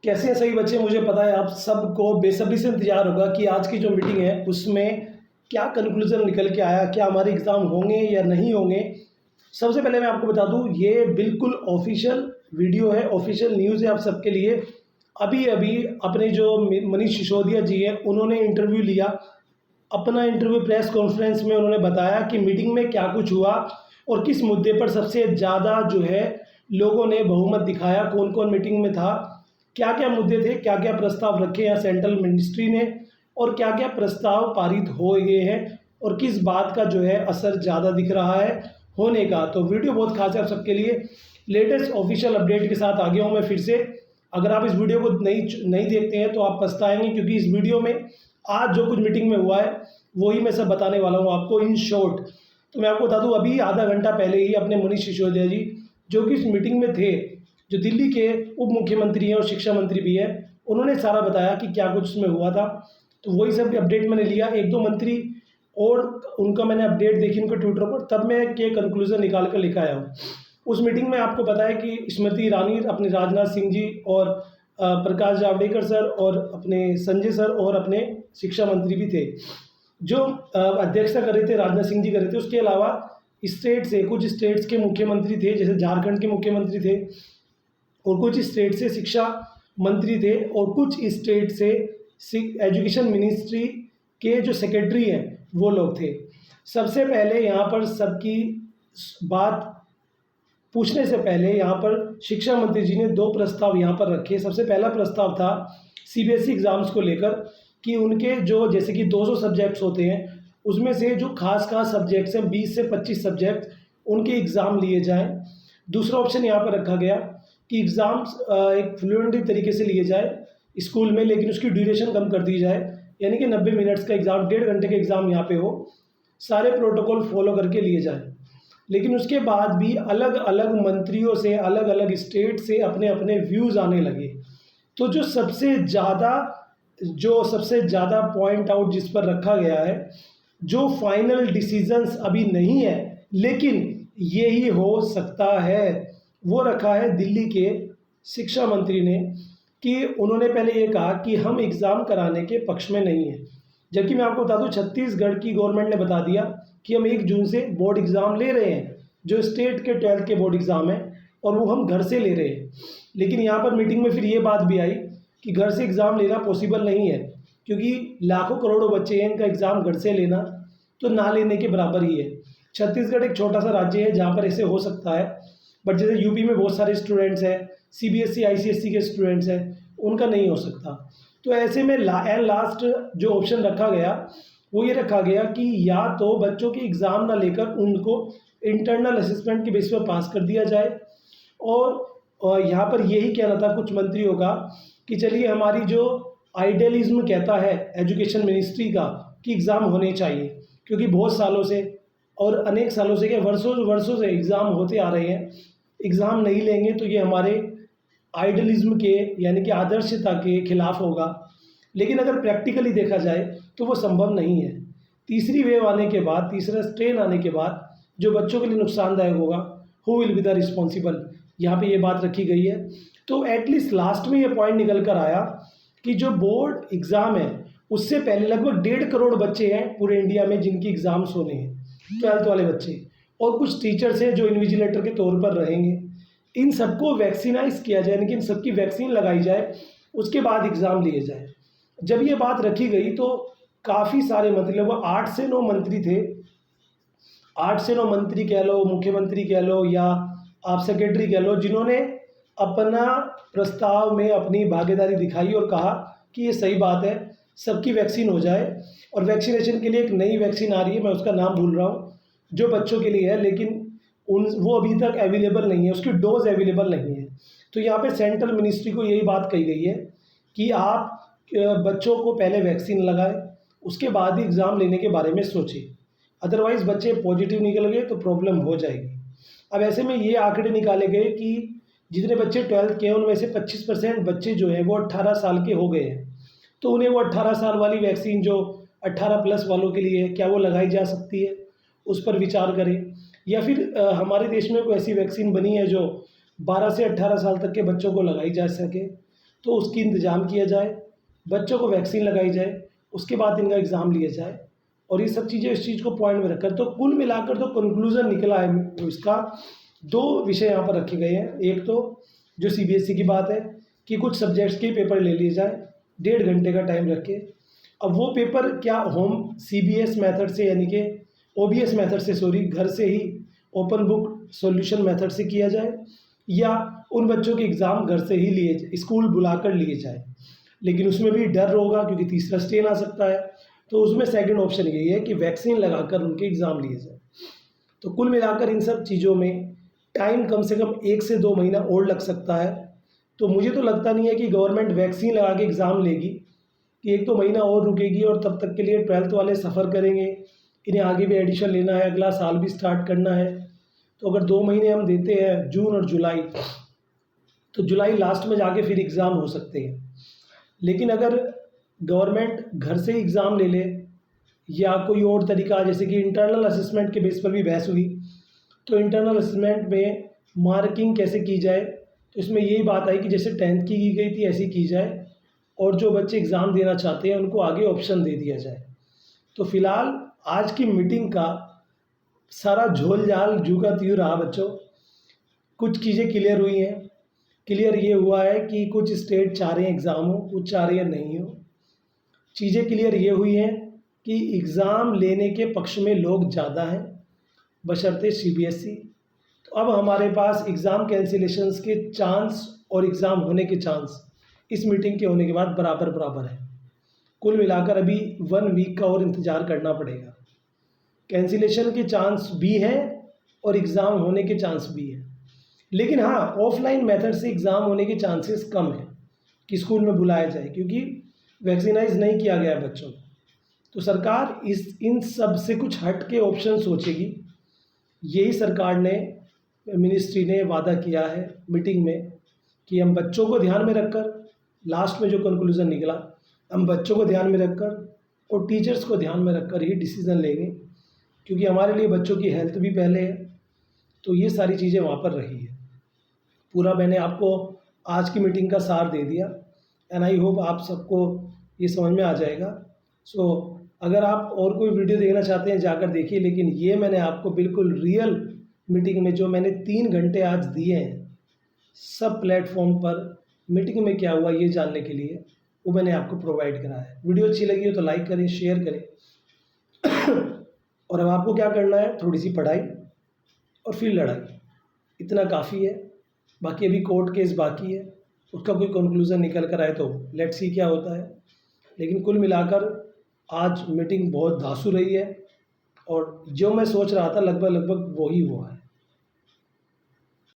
कैसे हैं सही बच्चे। मुझे पता है आप सबको बेसब्री से इंतज़ार होगा कि आज की जो मीटिंग है उसमें क्या कंक्लूज़न निकल के आया, क्या हमारे एग्ज़ाम होंगे या नहीं होंगे। सबसे पहले मैं आपको बता दूं, ये बिल्कुल ऑफिशियल वीडियो है, ऑफिशियल न्यूज़ है आप सबके लिए। अभी अभी अपने जो मनीष सिसोदिया जी हैं उन्होंने इंटरव्यू लिया। अपना इंटरव्यू प्रेस कॉन्फ्रेंस में उन्होंने बताया कि मीटिंग में क्या कुछ हुआ और किस मुद्दे पर सबसे ज़्यादा जो है लोगों ने बहुमत दिखाया, कौन कौन मीटिंग में था, क्या क्या मुद्दे थे, क्या क्या प्रस्ताव रखे हैं सेंट्रल मिनिस्ट्री ने और क्या क्या प्रस्ताव पारित हो गए हैं और किस बात का जो है असर ज़्यादा दिख रहा है होने का। तो वीडियो बहुत खास है आप सबके लिए। लेटेस्ट ऑफिशियल अपडेट के साथ आ गया हूँ मैं फिर से। अगर आप इस वीडियो को नहीं देखते हैं तो आप पछताएंगे, क्योंकि इस वीडियो में आज जो कुछ मीटिंग में हुआ है वही मैं सब बताने वाला हूँ आपको इन शॉर्ट। तो मैं आपको बता दूँ, अभी आधा घंटा पहले ही अपने मनीष सिसोदिया जी जो कि इस मीटिंग में थे, जो दिल्ली के उप मुख्यमंत्री हैं और शिक्षा मंत्री भी हैं, उन्होंने सारा बताया कि क्या कुछ उसमें हुआ था। तो वही सब अपडेट मैंने लिया। एक दो मंत्री और उनका मैंने अपडेट देखी उनके ट्विटर पर, तब मैं के कंक्लूजन निकाल कर लिखा आया हूँ। उस मीटिंग में आपको पता है कि स्मृति ईरानी, अपने राजनाथ सिंह जी और प्रकाश जावड़ेकर सर और अपने संजय सर और अपने शिक्षा मंत्री भी थे जो अध्यक्षता कर रहे थे, राजनाथ सिंह जी कर रहे थे। उसके अलावा स्टेट से कुछ स्टेट्स के मुख्यमंत्री थे, जैसे झारखंड के मुख्यमंत्री थे और कुछ स्टेट से शिक्षा मंत्री थे और कुछ स्टेट से एजुकेशन मिनिस्ट्री के जो सेक्रेटरी हैं वो लोग थे। सबसे पहले यहाँ पर सबकी बात पूछने से पहले यहाँ पर शिक्षा मंत्री जी ने दो प्रस्ताव यहाँ पर रखे। सबसे पहला प्रस्ताव था सीबीएसई एग्ज़ाम्स को लेकर कि उनके जो जैसे कि 200 सब्जेक्ट्स होते हैं उसमें से जो खास सब्जेक्ट्स हैं 20 से 25 सब्जेक्ट उनके एग्ज़ाम लिए जाएं। दूसरा ऑप्शन यहाँ पर रखा गया कि एग्ज़ाम्स एक फ्लुएंट तरीके से लिए जाए स्कूल में, लेकिन उसकी ड्यूरेशन कम कर दी जाए, यानी कि 90 मिनट्स का एग्ज़ाम, 1.5 घंटे का एग्ज़ाम यहाँ पे हो, सारे प्रोटोकॉल फॉलो करके लिए जाए। लेकिन उसके बाद भी अलग अलग मंत्रियों से, अलग अलग स्टेट से अपने अपने व्यूज़ आने लगे। तो जो सबसे ज़्यादा पॉइंट आउट जिस पर रखा गया है, जो फाइनल डिसीजंस अभी नहीं है लेकिन यही हो सकता है, वो रखा है दिल्ली के शिक्षा मंत्री ने। कि उन्होंने पहले ये कहा कि हम एग्ज़ाम कराने के पक्ष में नहीं हैं, जबकि मैं आपको बता दूं छत्तीसगढ़ की गवर्नमेंट ने बता दिया कि हम 1 जून से बोर्ड एग्ज़ाम ले रहे हैं, जो स्टेट के 12th के बोर्ड एग्ज़ाम है, और वो हम घर से ले रहे हैं। लेकिन यहाँ पर मीटिंग में फिर ये बात भी आई कि घर से एग्ज़ाम लेना पॉसिबल नहीं है, क्योंकि लाखों करोड़ों बच्चे हैं, इनका एग्ज़ाम घर से लेना तो ना लेने के बराबर ही है। छत्तीसगढ़ एक छोटा सा राज्य है जहाँ पर ऐसे हो सकता है, बट जैसे यूपी में बहुत सारे स्टूडेंट्स हैं, सीबीएसई आईसीएसई के स्टूडेंट्स हैं, उनका नहीं हो सकता। तो ऐसे में लास्ट जो ऑप्शन रखा गया वो ये रखा गया कि या तो बच्चों के एग्ज़ाम ना लेकर उनको इंटरनल असेसमेंट के बेस पर पास कर दिया जाए, और यहाँ पर यही कहना था कुछ मंत्रियों का कि चलिए हमारी जो आइडियलिज्म कहता है एजुकेशन मिनिस्ट्री का कि एग्ज़ाम होने चाहिए, क्योंकि बहुत सालों से और अनेक सालों से, क्या वर्षों से एग्ज़ाम होते आ रहे हैं, एग्ज़ाम नहीं लेंगे तो ये हमारे आइडियलिज्म के यानी कि आदर्शता के खिलाफ होगा। लेकिन अगर प्रैक्टिकली देखा जाए तो वो संभव नहीं है। तीसरी वेव आने के बाद, तीसरा स्ट्रेन आने के बाद जो बच्चों के लिए नुकसानदायक होगा, who will be the responsible, यहाँ पे ये बात रखी गई है। तो एटलीस्ट लास्ट में ये पॉइंट निकल कर आया कि जो बोर्ड एग्ज़ाम है उससे पहले लगभग 1.5 करोड़ बच्चे हैं पूरे इंडिया में जिनकी एग्ज़ाम्स होने हैं, 12th वाले बच्चे, और कुछ टीचर्स हैं जो इन्विजिलेटर के तौर पर रहेंगे। इन सबको वैक्सीनाइज किया जाए, यानी कि इन सबकी वैक्सीन लगाई जाए, उसके बाद एग्ज़ाम लिए जाए। जब ये बात रखी गई तो काफ़ी सारे मंत्री, लगभग 8 से 9 मंत्री थे, 8 से 9 मंत्री कह लो, मुख्यमंत्री कह लो, या आप सेक्रेटरी कह लो, जिन्होंने अपना प्रस्ताव में अपनी भागीदारी दिखाई और कहा कि ये सही बात है, सबकी वैक्सीन हो जाए। और वैक्सीनेशन के लिए एक नई वैक्सीन आ रही है, मैं उसका नाम भूल रहा हूँ, जो बच्चों के लिए है, लेकिन वो अभी तक अवेलेबल नहीं है, उसकी डोज अवेलेबल नहीं है। तो यहाँ पे सेंट्रल मिनिस्ट्री को यही बात कही गई है कि आप बच्चों को पहले वैक्सीन लगाएं, उसके बाद ही एग्ज़ाम लेने के बारे में सोचें, अदरवाइज़ बच्चे पॉजिटिव निकल गए तो प्रॉब्लम हो जाएगी। अब ऐसे में ये आंकड़े निकाले गए कि जितने बच्चे 12th के हैं उनमें से 25% बच्चे जो हैं वो 18 साल के हो गए हैं, तो उन्हें वो 18 साल वाली वैक्सीन जो 18+ वालों के लिए है, क्या वो लगाई जा सकती है, उस पर विचार करें। या फिर हमारे देश में कोई ऐसी वैक्सीन बनी है जो 12 से 18 साल तक के बच्चों को लगाई जा सके। तो उसकी इंतज़ाम किया जाए, बच्चों को वैक्सीन लगाई जाए, उसके बाद इनका एग्ज़ाम लिया जाए और ये सब चीज़ें इस चीज़ को पॉइंट में रखकर। तो कुल मिलाकर तो कंक्लूज़न निकला है इसका, 2 विषय यहाँ पर रखे गए हैं। एक तो जो सीबीएसई की बात है कि कुछ सब्जेक्ट्स के पेपर ले लिए जाए, 1.5 घंटे का टाइम रख के। अब वो पेपर क्या होम सीबीएस मेथड से यानी कि ओबीएस मेथड से घर से ही ओपन बुक सॉल्यूशन मेथड से किया जाए, या उन बच्चों के एग्ज़ाम घर से ही लिए स्कूल बुलाकर लिए जाए। लेकिन उसमें भी डर होगा क्योंकि तीसरा स्ट्रेन आ सकता है, तो उसमें सेकंड ऑप्शन यही है कि वैक्सीन लगाकर उनके एग्ज़ाम लिए जाए। तो कुल मिलाकर इन सब चीज़ों में टाइम कम से कम 1 से 2 महीना और लग सकता है। तो मुझे तो लगता नहीं है कि गवर्नमेंट वैक्सीन लगा के एग्ज़ाम लेगी, कि 1-2 महीना और रुकेगी और तब तक के लिए 12th वाले सफ़र करेंगे, इन्हें आगे भी एडिशन लेना है, अगला साल भी स्टार्ट करना है। तो अगर 2 महीने हम देते हैं, जून और जुलाई, तो जुलाई लास्ट में जाके फिर एग्ज़ाम हो सकते हैं। लेकिन अगर गवर्नमेंट घर से एग्ज़ाम ले ले या कोई और तरीका, जैसे कि इंटरनल असेसमेंट के बेस पर भी बहस हुई, तो इंटरनल असेसमेंट में मार्किंग कैसे की जाए, तो इसमें यही बात आई कि जैसे 10th की गई थी ऐसी की जाए और जो बच्चे एग्ज़ाम देना चाहते हैं उनको आगे ऑप्शन दे दिया जाए। तो फिलहाल आज की मीटिंग का सारा झोल झाल जू का त्यों रहा बच्चों। कुछ चीज़ें क्लियर हुई हैं। क्लियर ये हुआ है कि कुछ स्टेट चाह रहे हैं एग्ज़ाम हो, कुछ चाह रहे हैं नहीं हो। चीज़ें क्लियर ये हुई हैं कि एग्ज़ाम लेने के पक्ष में लोग ज़्यादा हैं बशर्ते सीबीएसई। तो अब हमारे पास एग्ज़ाम कैंसिलेशंस के चांस और एग्ज़ाम होने के चांस इस मीटिंग के होने के बाद बराबर बराबर है। कुल मिलाकर अभी 1 वीक का और इंतज़ार करना पड़ेगा। कैंसिलेशन के चांस भी हैं और एग्ज़ाम होने के चांस भी हैं। लेकिन हाँ, ऑफलाइन मेथड से एग्ज़ाम होने के चांसेस कम हैं कि स्कूल में बुलाया जाए, क्योंकि वैक्सीनाइज नहीं किया गया है बच्चों को। तो सरकार इन सब से कुछ हट के ऑप्शन सोचेगी। यही सरकार ने, मिनिस्ट्री ने वादा किया है मीटिंग में कि हम बच्चों को ध्यान में रखकर, लास्ट में जो कंक्लूज़न निकला, हम बच्चों को ध्यान में रखकर और टीचर्स को ध्यान में रखकर ही डिसीज़न लेंगे, क्योंकि हमारे लिए बच्चों की हेल्थ भी पहले है। तो ये सारी चीज़ें वहाँ पर रही है। पूरा मैंने आपको आज की मीटिंग का सार दे दिया एंड आई होप आप सबको ये समझ में आ जाएगा। सो अगर आप और कोई वीडियो देखना चाहते हैं जाकर देखिए, लेकिन ये मैंने आपको बिल्कुल रियल मीटिंग में जो मैंने 3 घंटे आज दिए हैं सब प्लेटफॉर्म पर मीटिंग में क्या हुआ ये जानने के लिए, वो मैंने आपको प्रोवाइड करा है। वीडियो अच्छी लगी हो तो लाइक करें, शेयर करें और अब आपको क्या करना है, थोड़ी सी पढ़ाई और फिर लड़ाई, इतना काफ़ी है। बाकी अभी कोर्ट केस बाकी है, उसका कोई कंक्लूज़न निकल कर आए तो लेट्स सी क्या होता है। लेकिन कुल मिलाकर आज मीटिंग बहुत धांसू रही है और जो मैं सोच रहा था लगभग लगभग वही हुआ है।